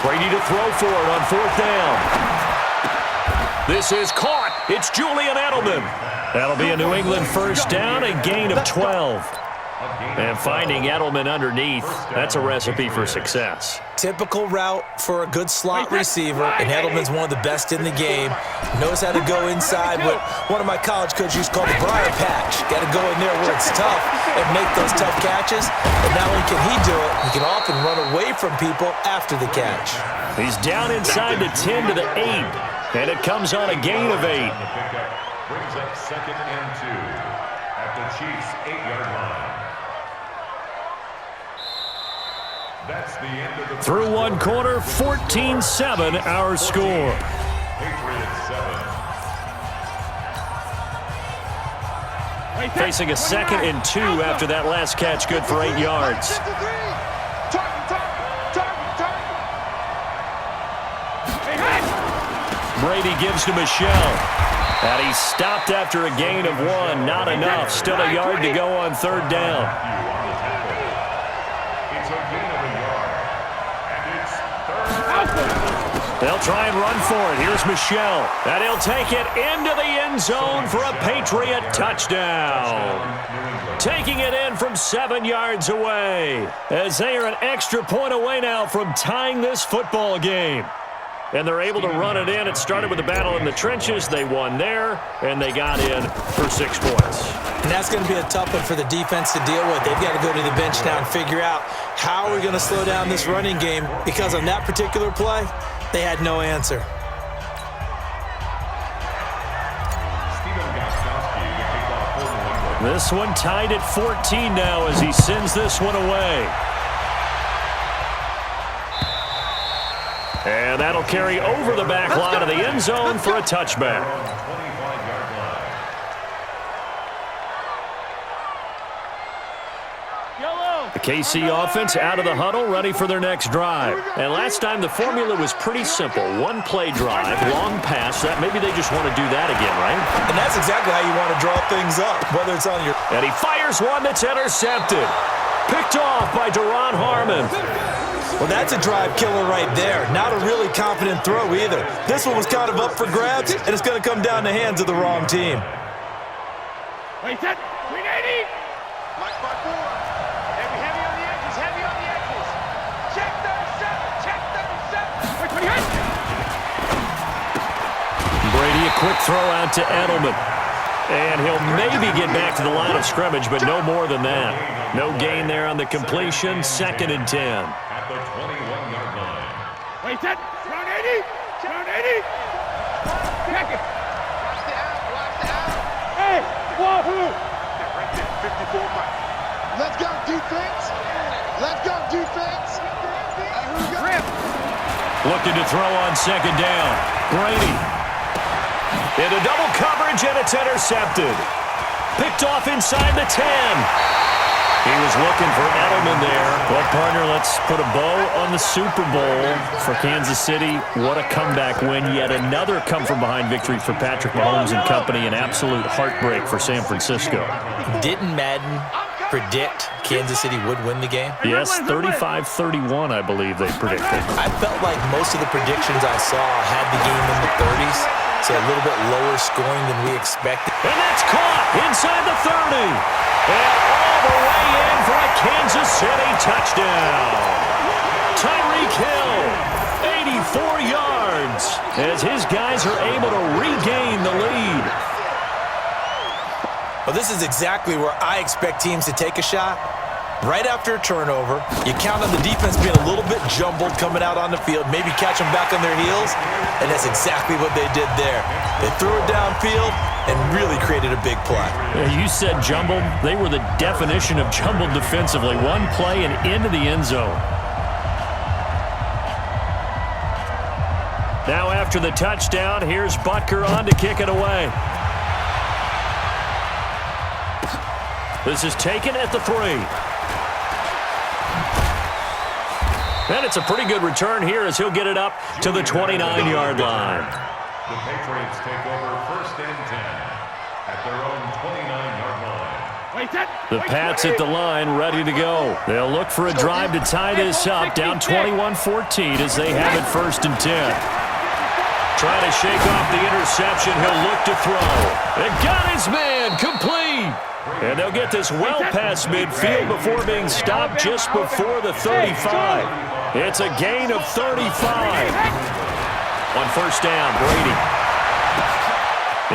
Brady to throw for it on 4th down. This is caught. It's Julian Edelman. That'll be a New England first down, a gain of 12. And finding Edelman underneath, that's a recipe for success. Typical route for a good slot receiver, and Edelman's one of the best in the game. Knows how to go inside what one of my college coaches used to call the briar patch. Got to go in there where it's tough and make those tough catches. And not only can he do it, he can often run away from people after the catch. He's down inside the 10 to the 8, and it comes on a gain of 8. Brings up 2nd and 2 at the Chiefs' 8-yard line. That's the end of the through one quarter, 14-7 our score. Patriots 7. Facing a 2nd and 2 after that last catch, good for 8 yards. Brady gives to Michelle. And he's stopped after a gain of 1. Not enough. Still a yard to go on 3rd down. It's a gain of a yard. And it's 3rd down. They'll try and run for it. Here's Michelle. And he'll take it into the end zone for a Patriot touchdown. Taking it in from 7 yards away. As they are an extra point away now from tying this football game. And they're able to run it in. It started with a battle in the trenches. They won there, and they got in for 6 points. And that's going to be a tough one for the defense to deal with. They've got to go to the bench now and figure out how are we going to slow down this running game, because on that particular play, they had no answer. This one tied at 14 now as he sends this one away. And that'll carry over the back line of the end zone for a touchback. The KC offense out of the huddle, ready for their next drive. And last time the formula was pretty simple. 1-play drive, long pass. That maybe they just want to do that again, right? And that's exactly how you want to draw things up, whether it's on your... And he fires one that's intercepted. Picked off by Deron Harmon. Well, that's a drive killer right there. Not a really confident throw either. This one was kind of up for grabs, and it's going to come down the hands of the wrong team. Wait, set. 380. Black by 4. Heavy on the edges. Heavy on the edges. Check 37. Check 37. Wait, 28. Brady, a quick throw out to Edelman. And he'll maybe get back to the line of scrimmage, but no more than that. No gain there on the completion. 2nd and 10. At the 21-yard line. Wait, set. Round 80. Round 80. Check it. Watch the out. Hey, wahoo. Right there, 54 Mike. Let's go, defense. Let's go, defense. Here we go. Looking to throw on 2nd down. Brady. Into double coverage, and it's intercepted. Picked off inside the 10. He was looking for Edelman there. Well, partner, let's put a bow on the Super Bowl for Kansas City. What a comeback win. Yet another come-from-behind victory for Patrick Mahomes and company. An absolute heartbreak for San Francisco. Didn't Madden predict Kansas City would win the game? Yes, 35-31, I believe they predicted. I felt like most of the predictions I saw had the game in the 30s, so a little bit lower scoring than we expected. And that's caught inside the 30. And all the way in for a Kansas City touchdown. Tyreek Hill, 84 yards, as his guys are able to regain the lead. Well, this is exactly where I expect teams to take a shot. Right after a turnover, you count on the defense being a little bit jumbled coming out on the field, maybe catch them back on their heels, and that's exactly what they did there. They threw it downfield and really created a big play. Yeah, you said jumbled. They were the definition of jumbled defensively. One play and into the end zone. Now after the touchdown, here's Butker on to kick it away. This is taken at the 3. And it's a pretty good return here as he'll get it up to the 29-yard line. The Patriots take over 1st and 10 at their own 29-yard line. The Pats at the line, ready to go. They'll look for a drive to tie this up, down 21-14 as they have it 1st and 10. Trying to shake off the interception. He'll look to throw. And got his man, complete. And they'll get this well past midfield before being stopped just before the 35. It's a gain of 35. On 1st down, Brady.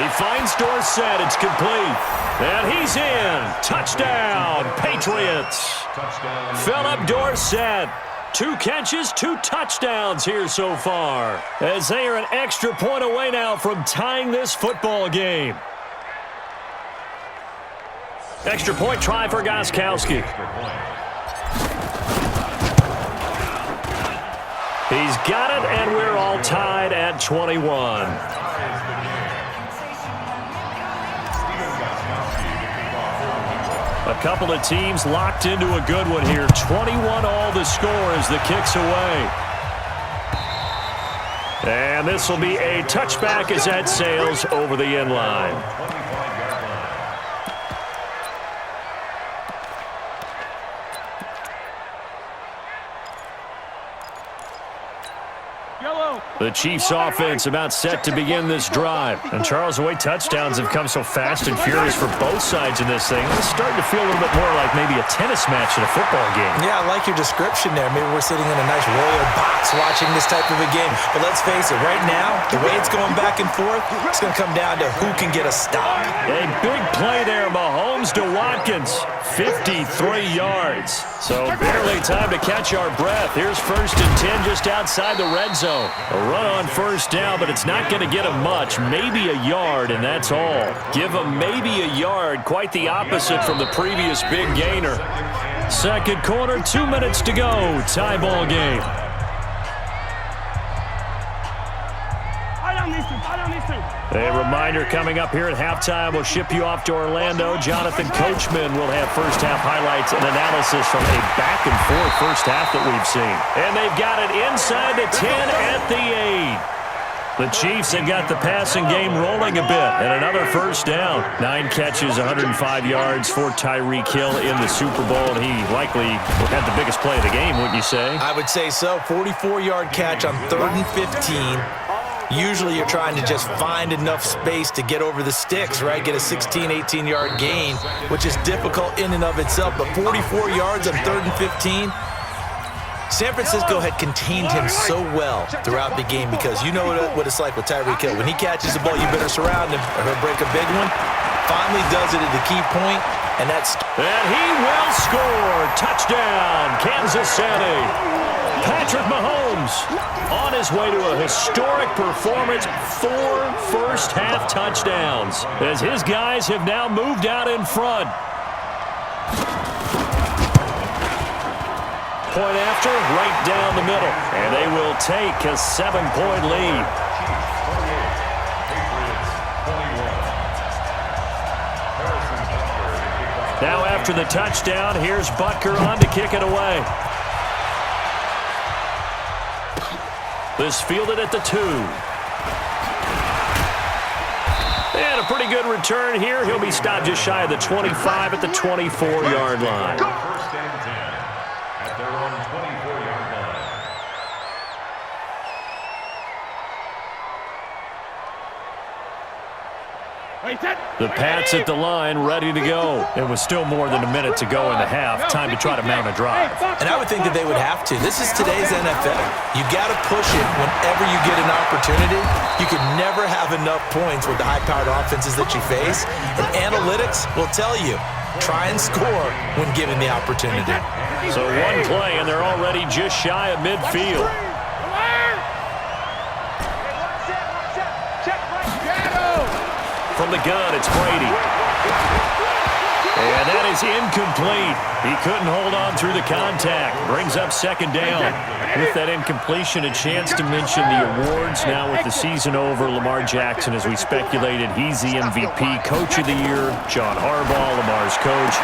He finds Dorsett. It's complete. And he's in. Touchdown, Patriots. Philip Dorsett. 2 catches, 2 touchdowns here so far, as they are an extra point away now from tying this football game. Extra point try for Gostkowski. He's got it, and we're all tied at 21. A couple of teams locked into a good one here. 21 all the score as the kick's away. And this will be a touchback as that sails over the end line. The Chiefs offense about set to begin this drive. And Charles, the way touchdowns have come so fast and furious for both sides in this thing, it's starting to feel a little bit more like maybe a tennis match in a football game. Yeah, I like your description there. Maybe we're sitting in a nice royal box watching this type of a game. But let's face it, right now, the way it's going back and forth, it's going to come down to who can get a stop. A big play there, Mahomes to Watkins. 53 yards. So barely time to catch our breath. Here's 1st and 10 just outside the red zone. A run on 1st down, but it's not going to get him much. Maybe a yard, and that's all. Give him maybe a yard. Quite the opposite from the previous big gainer. 2nd quarter, 2 minutes to go. Tie ball game. A reminder coming up here at halftime, we'll ship you off to Orlando. Jonathan Coachman will have first half highlights and analysis from a back-and-forth first half that we've seen. And they've got it inside the 10 at the 8. The Chiefs have got the passing game rolling a bit, and another 1st down. 9 catches, 105 yards for Tyreek Hill in the Super Bowl, and he likely had the biggest play of the game, wouldn't you say? I would say so. 44-yard catch on 3rd and 15. Usually you're trying to just find enough space to get over the sticks, right? Get a 16, 18-yard gain, which is difficult in and of itself. But 44 yards on 3rd and 15, San Francisco had contained him so well throughout the game because you know what it's like with Tyreek Hill. When he catches the ball, you better surround him or he'll break a big one. Finally does it at the key point, and that's... And he will score. Touchdown, Kansas City. Patrick Mahomes on his way to a historic performance, 4 first-half touchdowns, as his guys have now moved out in front. Point after, right down the middle, and they will take a 7-point lead. Now after the touchdown, here's Butker on to kick it away. This fielded at the 2. And a pretty good return here. He'll be stopped just shy of the 25 at the 24-yard line. First and 10 at their own 24-yard line. The Pats at the line, ready to go. It was still more than a minute to go in the half. Time to try to mount a drive. And I would think that they would have to. This is today's NFL. You got to push it whenever you get an opportunity. You can never have enough points with the high-powered offenses that you face. And analytics will tell you, try and score when given the opportunity. So one play, and they're already just shy of midfield. From the gun, it's Brady. And that is incomplete. He couldn't hold on through the contact. Brings up 2nd down. With that incompletion, a chance to mention the awards. Now with the season over, Lamar Jackson, as we speculated, he's the MVP, Coach of the Year, John Harbaugh, Lamar's coach.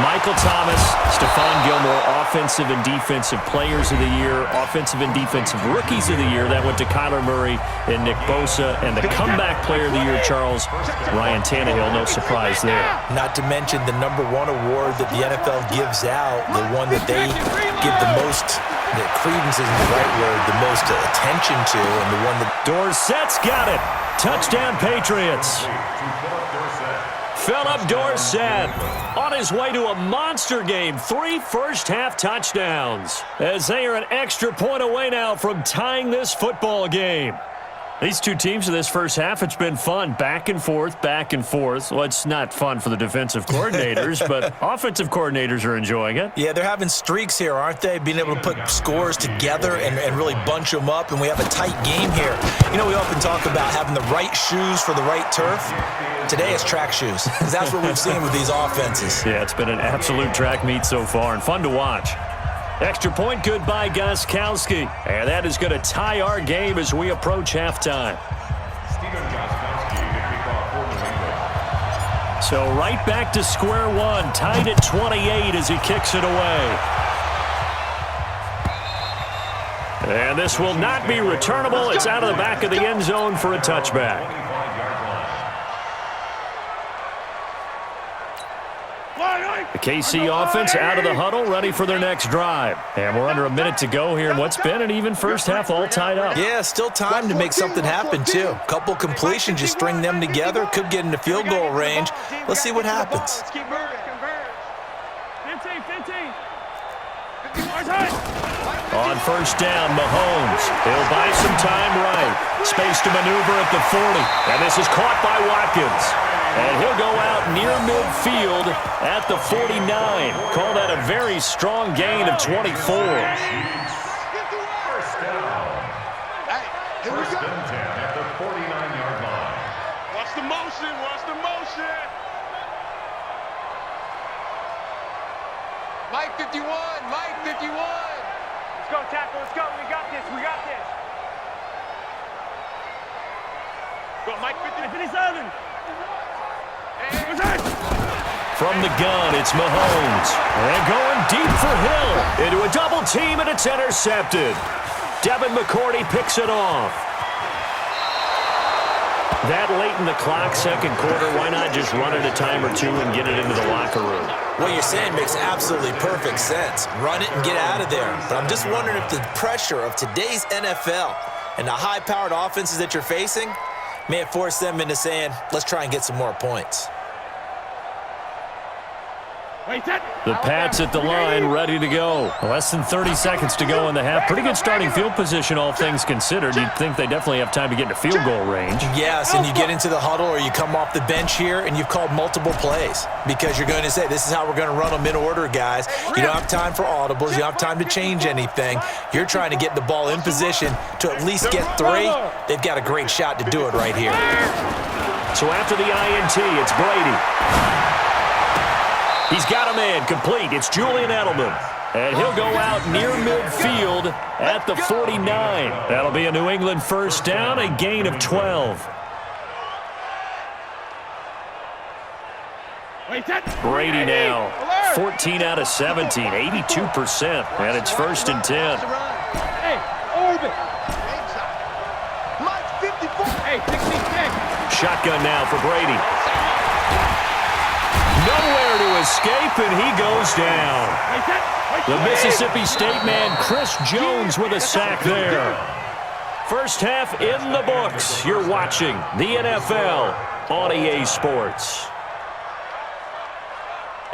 Michael Thomas, Stephon Gilmore, Offensive and Defensive Players of the Year, Offensive and Defensive Rookies of the Year. That went to Kyler Murray and Nick Bosa. And the Comeback Player of the Year, Charles, Ryan Tannehill. No surprise there. Not to mention the #1 award that the NFL gives out, the one that they give the most, the credence isn't the right word, the most attention to, and the one that... Dorsett's got it. Touchdown, Patriots. Phillip Dorsett on his way to a monster game. 3 first-half touchdowns as they are an extra point away now from tying this football game. These two teams in this first half, it's been fun. Back and forth, back and forth. Well, it's not fun for the defensive coordinators, but offensive coordinators are enjoying it. Yeah, they're having streaks here, aren't they? Being able to put scores together and really bunch them up, and we have a tight game here. You know, we often talk about having the right shoes for the right turf. Today it's track shoes, because that's what we've seen with these offenses. Yeah, it's been an absolute track meet so far, and fun to watch. Extra point good by Gostkowski. And that is going to tie our game as we approach halftime. So right back to square one. Tied at 28 as he kicks it away. And this will not be returnable. It's out of the back of the end zone for a touchback. The KC offense out of the huddle, ready for their next drive. And we're under a minute to go here in what's been an even first half, all tied up. Yeah, still time to make something happen, too. Couple completions, you string them together, could get into field goal range. Let's see what happens. On first down, Mahomes. He'll buy some time right. Space to maneuver at the 40. And this is caught by Watkins. And he'll go out near midfield at the 49. Call that a very strong gain of 24. First and 10 at the 49-yard line. Watch the motion, watch the motion. Mike 51, Mike 51. Let's go, tackle, let's go. We got this, we got this. Go, Mike 57. From the gun, it's Mahomes. And going deep for Hill. Into a double team, and it's intercepted. Devin McCourty picks it off. That late in the clock, second quarter, why not just run it a time or two and get it into the locker room? What you're saying makes absolutely perfect sense. Run it and get out of there. But I'm just wondering if the pressure of today's NFL and the high-powered offenses that you're facing may have forced them into saying, let's try and get some more points. The Pats at the line, ready to go. Less than 30 seconds to go in the half. Pretty good starting field position, all things considered. You'd think they definitely have time to get into field goal range. Yes, and you get into the huddle or you come off the bench here and you've called multiple plays because you're going to say, this is how we're going to run them in order, guys. You don't have time for audibles. You don't have time to change anything. You're trying to get the ball in position to at least get 3. They've got a great shot to do it right here. So after the INT, it's Brady. He's got a man complete. It's Julian Edelman. And he'll go out near midfield at the 49. That'll be a New England first down, a gain of 12. Brady now, 14 out of 17, 82%. And it's first and 10. Hey, orbit. Mike 54. Hey, 66. Shotgun now for Brady. Nowhere to escape, and he goes down. The Mississippi State man, Chris Jones, with a sack there. First half in the books. You're watching the NFL on EA Sports.